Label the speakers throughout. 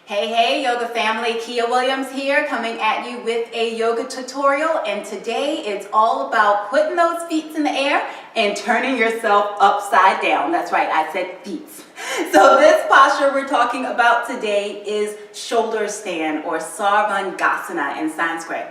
Speaker 1: Hey yoga family, Keya Williams here coming at you with a yoga tutorial, and today it's all about putting those feet in the air and turning yourself upside down. That's right, I said feet. So this posture we're talking about today is shoulder stand or sarvangasana in Sanskrit.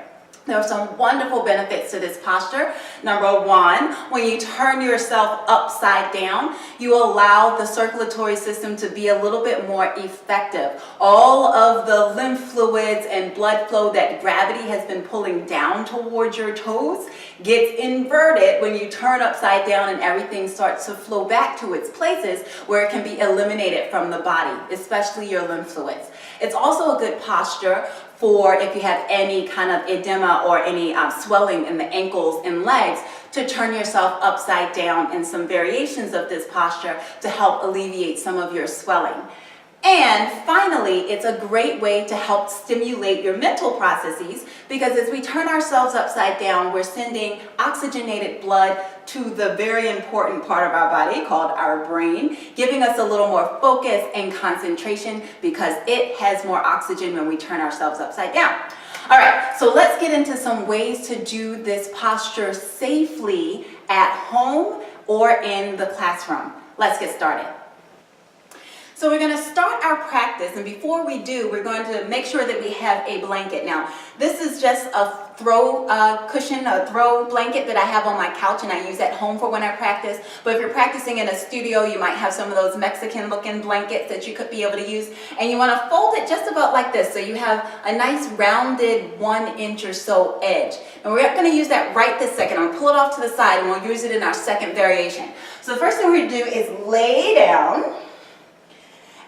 Speaker 1: There are some wonderful benefits to this posture. Number one, when you turn yourself upside down, you allow the circulatory system to be a little bit more effective. All of the lymph fluids and blood flow that gravity has been pulling down towards your toes gets inverted when you turn upside down, and everything starts to flow back to its places where it can be eliminated from the body, especially your lymph fluids. It's also a good posture for if you have any kind of edema or any swelling in the ankles and legs, to turn yourself upside down in some variations of this posture to help alleviate some of your swelling. And finally, it's a great way to help stimulate your mental processes, because as we turn ourselves upside down, we're sending oxygenated blood to the very important part of our body called our brain, giving us a little more focus and concentration because it has more oxygen when we turn ourselves upside down. All right, so let's get into some ways to do this posture safely at home or in the classroom. Let's get started. So we're going to start our practice, and before we do, we're going to make sure that we have a blanket. Now, this is just a throw cushion, a throw blanket that I have on my couch, and I use at home for when I practice. But if you're practicing in a studio, you might have some of those Mexican-looking blankets that you could be able to use, and you want to fold it just about like this, so you have a nice rounded 1 inch or so edge. And we're going to use that right this second. I'll pull it off to the side, and we'll use it in our second variation. So the first thing we're going to do is lay down.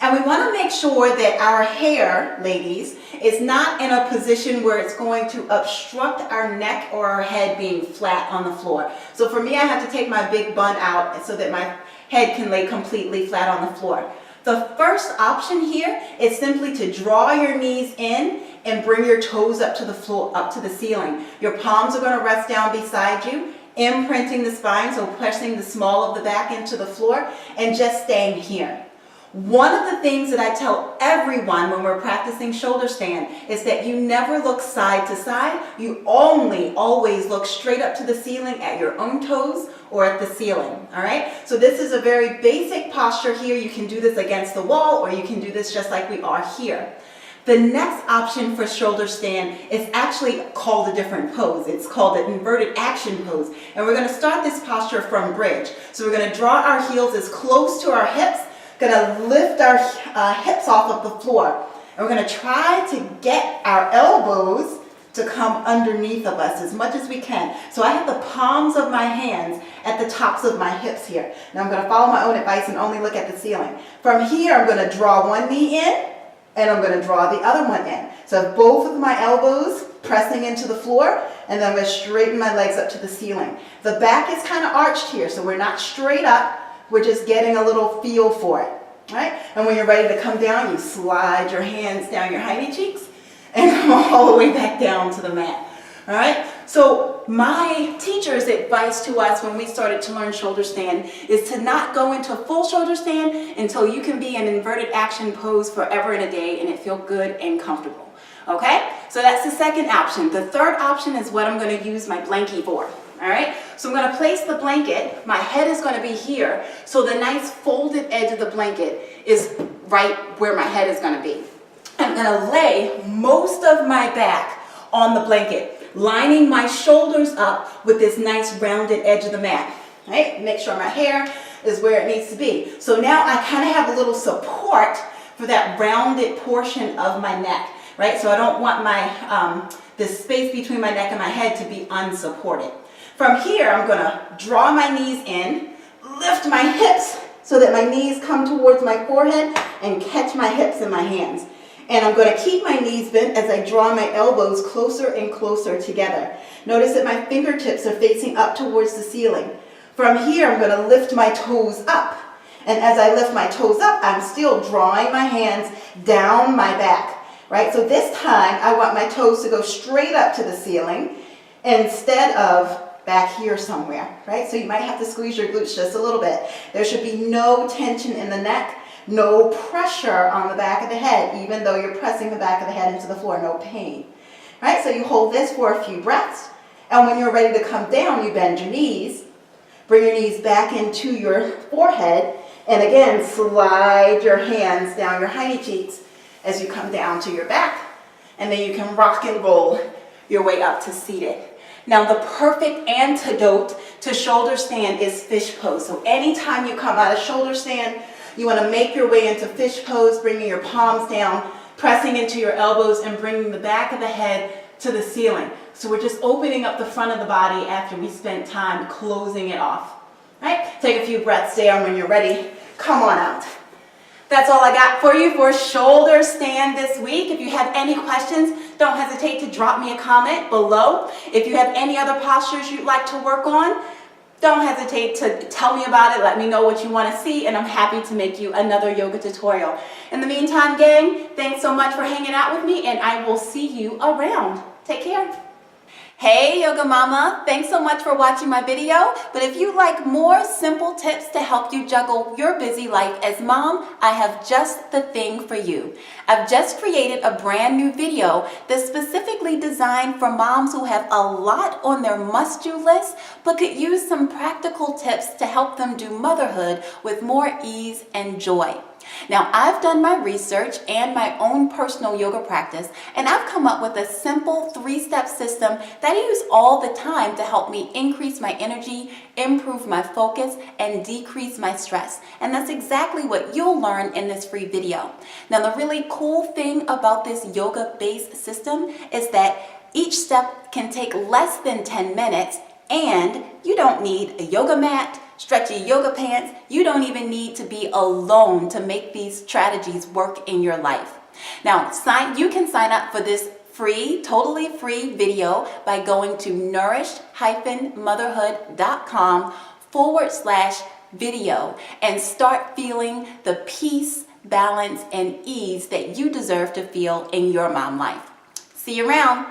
Speaker 1: And we want to make sure that our hair, ladies, is not in a position where it's going to obstruct our neck or our head being flat on the floor. So for me, I have to take my big bun out so that my head can lay completely flat on the floor. The first option here is simply to draw your knees in and bring your toes up to the floor, up to the ceiling. Your palms are going to rest down beside you, imprinting the spine, so pressing the small of the back into the floor, and just staying here. One of the things that I tell everyone when we're practicing shoulder stand is that you never look side to side. You always look straight up to the ceiling at your own toes or at the ceiling, all right? So this is a very basic posture here. You can do this against the wall, or you can do this just like we are here. The next option for shoulder stand is actually called a different pose. It's called the inverted action pose. And we're going to start this posture from bridge. So we're going to draw our heels as close to our hips. Going to lift our hips off of the floor, and we're going to try to get our elbows to come underneath of us as much as we can. So I have the palms of my hands at the tops of my hips here. Now I'm going to follow my own advice and only look at the ceiling. From here, I'm going to draw one knee in, and I'm going to draw the other one in. So both of my elbows pressing into the floor, and then I'm going to straighten my legs up to the ceiling. The back is kind of arched here, so we're not straight up. We're just getting a little feel for it, right? And when you're ready to come down, you slide your hands down your hiney cheeks and come all the way back down to the mat, all right? So my teacher's advice to us when we started to learn shoulder stand is to not go into full shoulder stand until you can be in inverted action pose forever and a day and it feel good and comfortable, okay? So that's the second option. The third option is what I'm going to use my blankie for. All right, so I'm going to place the blanket, my head is going to be here, so the nice folded edge of the blanket is right where my head is going to be. I'm going to lay most of my back on the blanket, lining my shoulders up with this nice rounded edge of the mat. Right? Make sure my hair is where it needs to be. So now I kind of have a little support for that rounded portion of my neck. Right? So I don't want my this space between my neck and my head to be unsupported. From here, I'm going to draw my knees in, lift my hips so that my knees come towards my forehead, and catch my hips in my hands. And I'm going to keep my knees bent as I draw my elbows closer and closer together. Notice that my fingertips are facing up towards the ceiling. From here, I'm going to lift my toes up. And as I lift my toes up, I'm still drawing my hands down my back. Right? So this time, I want my toes to go straight up to the ceiling instead of back here somewhere, right? So you might have to squeeze your glutes just a little bit. There should be no tension in the neck, No pressure on the back of the head, even though you're pressing the back of the head into the floor, no pain. All right, so you hold this for a few breaths, and when you're ready to come down, you bend your knees, bring your knees back into your forehead, and again, slide your hands down your hiney cheeks as you come down to your back, and then you can rock and roll your way up to seated. Now, the perfect antidote to shoulder stand is fish pose. So anytime you come out of shoulder stand, you want to make your way into fish pose, bringing your palms down, pressing into your elbows, and bringing the back of the head to the ceiling. So we're just opening up the front of the body after we spent time closing it off. Right? Take a few breaths there, and when you're ready, come on out. That's all I got for you for shoulder stand this week. If you have any questions, don't hesitate to drop me a comment below. If you have any other postures you'd like to work on, don't hesitate to tell me about it. Let me know what you want to see, and I'm happy to make you another yoga tutorial. In the meantime, gang, thanks so much for hanging out with me, and I will see you around. Take care. Hey Yoga Mama, thanks so much for watching my video, but if you'd like more simple tips to help you juggle your busy life as mom, I have just the thing for you. I've just created a brand new video that's specifically designed for moms who have a lot on their must-do list, but could use some practical tips to help them do motherhood with more ease and joy. Now, I've done my research and my own personal yoga practice, and I've come up with a simple 3-step system that I use all the time to help me increase my energy, improve my focus, and decrease my stress. And that's exactly what you'll learn in this free video. Now, the really cool thing about this yoga-based system is that each step can take less than 10 minutes, and you don't need a yoga mat, stretchy yoga pants. You don't even need to be alone to make these strategies work in your life. Now, you can sign up for this free, totally free video by going to nourished-motherhood.com/video and start feeling the peace, balance, and ease that you deserve to feel in your mom life. See you around.